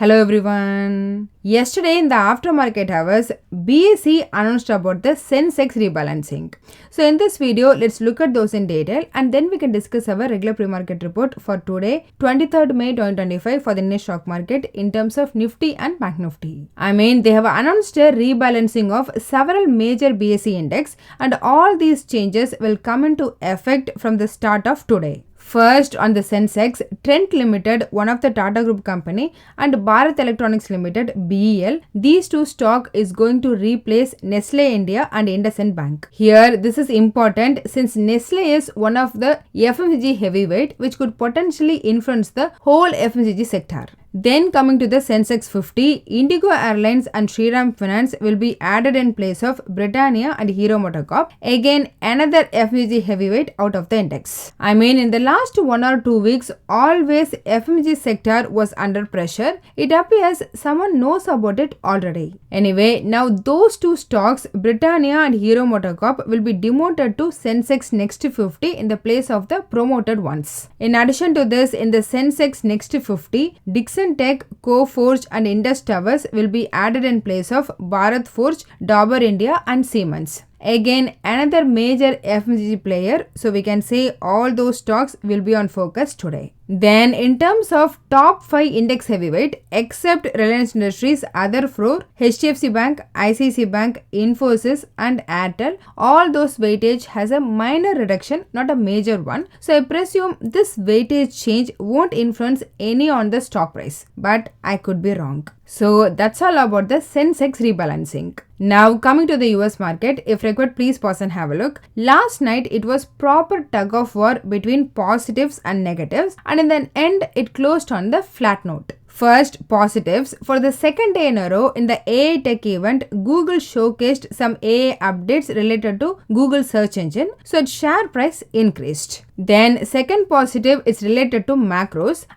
Hello everyone. Yesterday in the aftermarket hours, BSE announced about the Sensex Rebalancing. So in this video, let's look at those in detail and then we can discuss our regular pre-market report for today, 23rd May 2025 for the Indian stock market in terms of Nifty and Bank Nifty. They have announced a rebalancing of several major BSE index and all these changes will come into effect from the start of today. First, on the Sensex, Trent Limited, one of the Tata Group company, and Bharat Electronics Limited, BEL, these two stock is going to replace Nestle India and IndusInd Bank. Here, this is important since Nestle is one of the FMCG heavyweight which could potentially influence the whole FMCG sector. Then coming to the Sensex 50, Indigo Airlines and Shriram Finance will be added in place of Britannia and Hero MotoCorp. Again, another FMCG heavyweight out of the index. In the last 1 or 2 weeks, always FMCG sector was under pressure. It appears someone knows about it already. Anyway, now those two stocks, Britannia and Hero MotoCorp, will be demoted to Sensex Next 50 in the place of the promoted ones. In addition to this, in the Sensex Next 50, Dixon Tech, Coforge and Indus Towers will be added in place of Bharat Forge, Dabur India and Siemens. Again, another major FMCG player, so we can say all those stocks will be on focus today. Then, in terms of top 5 index heavyweight, except Reliance Industries, other 4, HDFC Bank, ICICI Bank, Infosys and Airtel, all those weightage has a minor reduction, not a major one. So, I presume this weightage change won't influence any on the stock price, but I could be wrong. So, that's all about the Sensex rebalancing. Now, coming to the US market, if required, please pause and have a look. Last night, it was proper tug of war between positives and negatives, and in the end, it closed on the flat note. First, positives. For the second day in a row, in the AI Tech event, Google showcased some AI updates related to Google search engine, so its share price increased. Then, second positive is related to macros.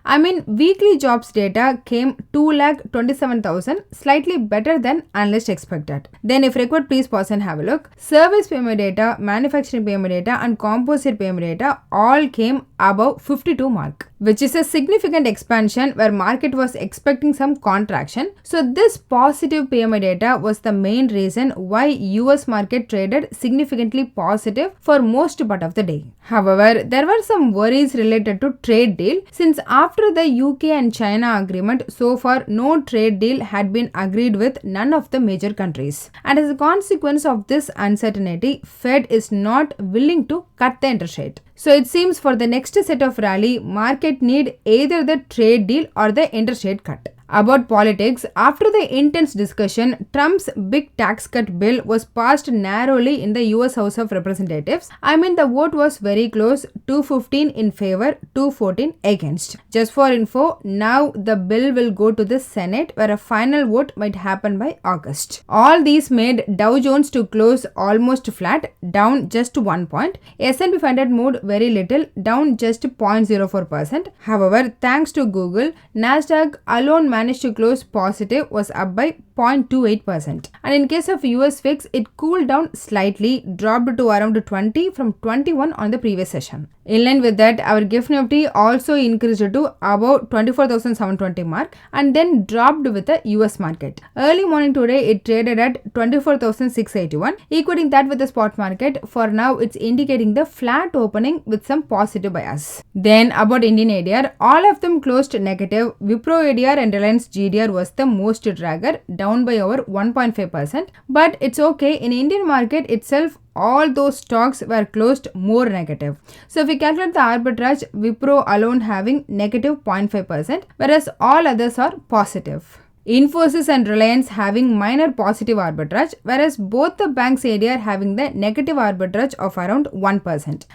Weekly jobs data came 2,27,000, slightly better than analysts expected. Then, if required, please pause and have a look. Service payment data, manufacturing payment data and composite payment data all came above 52 mark, which is a significant expansion where market was expecting some contraction. So, this positive payment data was the main reason why US market traded significantly positive for most part of the day. However, there were some worries related to trade deal since after the UK and China agreement, so far no trade deal had been agreed with none of the major countries. And as a consequence of this uncertainty, Fed is not willing to cut the interest rate. So it seems for the next set of rally, market need either the trade deal or the interest rate cut. About politics, after the intense discussion, Trump's big tax cut bill was passed narrowly in the US House of Representatives. The vote was very close, 215 in favor, 214 against. Just for info, now the bill will go to the Senate where a final vote might happen by August. All these made Dow Jones to close almost flat, down just 1 point. S&P 500 moved very little, down just 0.04%. However, thanks to Google, Nasdaq alone managed to close positive, was up by 0.28%. And in case of US VIX, it cooled down slightly, dropped to around 20 from 21 on the previous session. In line with that, our GIFT Nifty also increased to about 24,720 mark and then dropped with the US market. Early morning today, it traded at 24,681, equating that with the spot market. For now, it's indicating the flat opening with some positive bias. Then about Indian ADR, all of them closed negative. Wipro ADR and Reliance GDR was the most dragger, down by over 1.5%. But it's okay, in Indian market itself, all those stocks were closed more negative. So if we calculate the arbitrage, Wipro alone having negative 0.5%, whereas all others are positive. Infosys and Reliance having minor positive arbitrage, whereas both the banks ADR having the negative arbitrage of around 1%.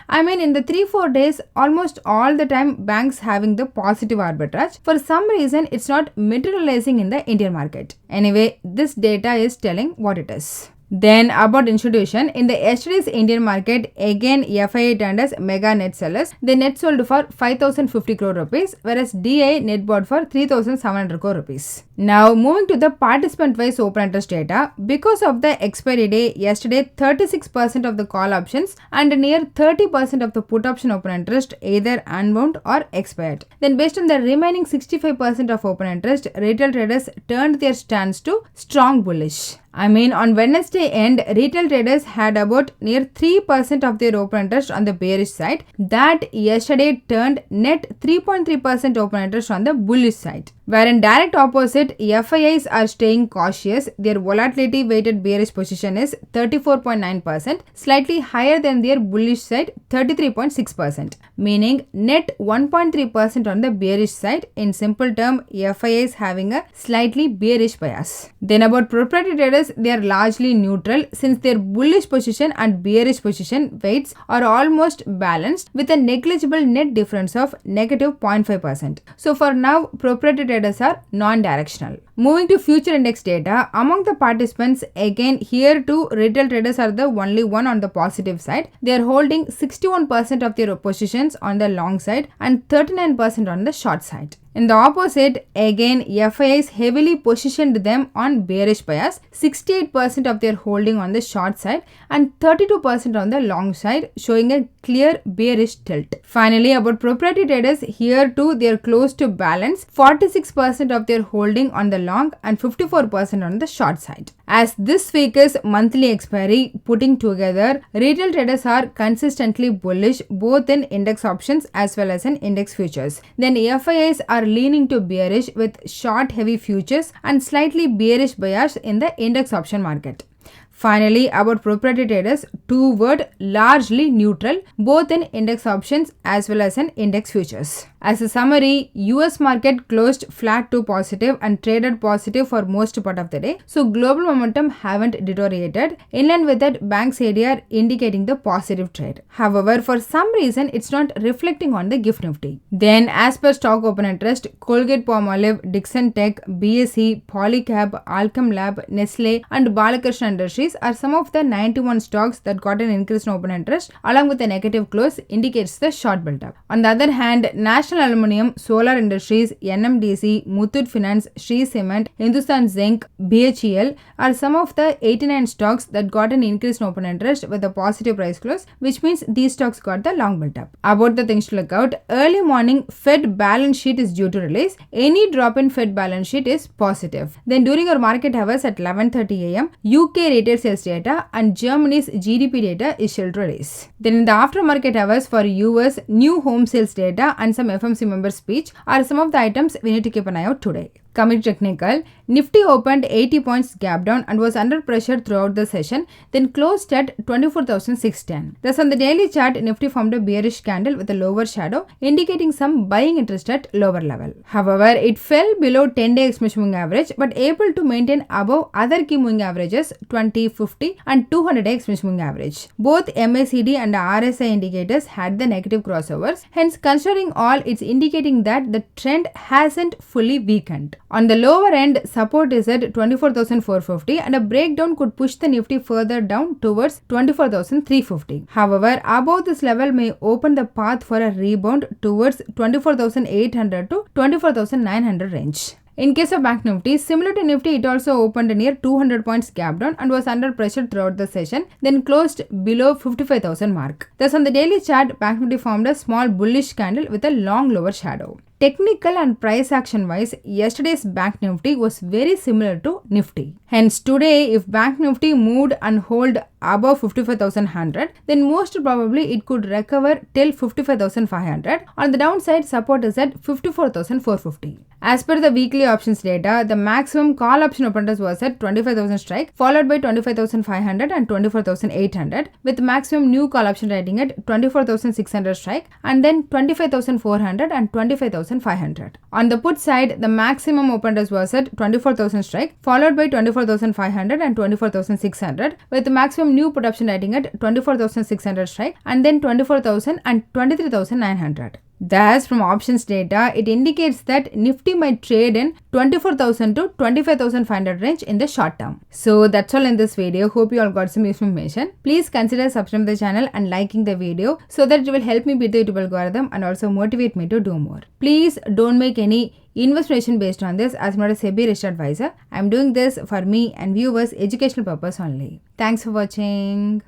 In the 3-4 days, almost all the time banks having the positive arbitrage. For some reason, it's not materializing in the Indian market. Anyway, this data is telling what it is. Then about institution, in the yesterday's Indian market, again FII turned as mega net sellers. They net sold for 5,050 crore rupees, whereas DI net bought for 3,700 crore rupees. Now moving to the participant wise open interest data, because of the expiry day yesterday, 36% of the call options and near 30% of the put option open interest either unwound or expired. Then based on the remaining 65% of open interest, retail traders turned their stance to strong bullish. On Wednesday end, retail traders had about near 3% of their open interest on the bearish side. That yesterday turned net 3.3% open interest on the bullish side. Where in direct opposite, FIIs are staying cautious. Their volatility weighted bearish position is 34.9%, slightly higher than their bullish side 33.6%, meaning net 1.3% on the bearish side. In simple term, FIIs having a slightly bearish bias. Then about proprietary traders, they are largely neutral since their bullish position and bearish position weights are almost balanced with a negligible net difference of negative 0.5%. So for now, proprietary traders are non-directional. Moving to future index data, among the participants, again here too retail traders are the only one on the positive side. They are holding 61% of their positions on the long side and 39% on the short side. In the opposite, again FIIs heavily positioned them on bearish bias, 68% of their holding on the short side and 32% on the long side, showing a clear bearish tilt. Finally, about proprietary traders, here too they are close to balance, 46% of their holding on the long and 54% on the short side. As this week is monthly expiry, putting together, retail traders are consistently bullish both in index options as well as in index futures. Then FIIs are leaning to bearish with short heavy futures and slightly bearish bias in the index option market. Finally, about proprietary traders, two-word largely neutral both in index options as well as in index futures. As a summary, US market closed flat to positive and traded positive for most part of the day. So global momentum haven't deteriorated. In line with that, banks ADR indicating the positive trade. However, for some reason, it's not reflecting on the GIFT Nifty. Then as per stock open interest, Colgate-Palmolive, Dixon Tech, BSE, Polycab, Alchem Lab, Nestle and Balakrishna Industries are some of the 91 stocks that got an increase in open interest along with a negative close indicates the short build-up. On the other hand, National Aluminium, Solar Industries, NMDC, Muthoot Finance, Shree Cement, Hindustan Zinc, BHEL are some of the 89 stocks that got an increase in open interest with a positive price close, which means these stocks got the long build-up. About the things to look out, early morning Fed balance sheet is due to release. Any drop in Fed balance sheet is positive. Then during our market hours at 11:30 am, UK retail sales data and Germany's GDP data is scheduled to release. Then in the aftermarket hours for US, new home sales data and some FMC member speech are some of the items we need to keep an eye out today. Coming to technical, Nifty opened 80 points gap down and was under pressure throughout the session, then closed at 24,610. Thus on the daily chart, Nifty formed a bearish candle with a lower shadow, indicating some buying interest at lower level. However, it fell below 10-day exponential moving average but able to maintain above other key moving averages 20, 50 and 200-day exponential moving average. Both MACD and RSI indicators had the negative crossovers, hence considering all, it's indicating that the trend hasn't fully weakened. On the lower end, support is at 24,450 and a breakdown could push the Nifty further down towards 24,350. However, above this level may open the path for a rebound towards 24,800 to 24,900 range. In case of Bank Nifty, similar to Nifty, it also opened near 200 points gap down and was under pressure throughout the session, then closed below 55,000 mark. Thus on the daily chart, Bank Nifty formed a small bullish candle with a long lower shadow. Technical and price action wise, yesterday's Bank Nifty was very similar to Nifty. Hence today, if Bank Nifty moved and hold above 55,100, then most probably it could recover till 55,500. On the downside, support is at 54,450. As per the weekly options data, the maximum call option open interest was at 25,000 strike, followed by 25,500 and 24,800, with maximum new call option rating at 24,600 strike, and then 25,400 and 25,500. On the put side, the maximum open interest was at 24,000 strike, followed by 24,500 and 24,600, with the maximum new put option rating at 24,600 strike, and then 24,000 and 23,900. Thus, from options data, it indicates that Nifty might trade in 24,000 to 25,500 range in the short term. So that's all in this video. Hope you all got some useful information. Please consider subscribing to the channel and liking the video so that it will help me beat the YouTube algorithm and also motivate me to do more. Please don't make any investment based on this, as I'm not a SEBI registered advisor. I'm doing this for me and viewers' educational purpose only. Thanks for watching.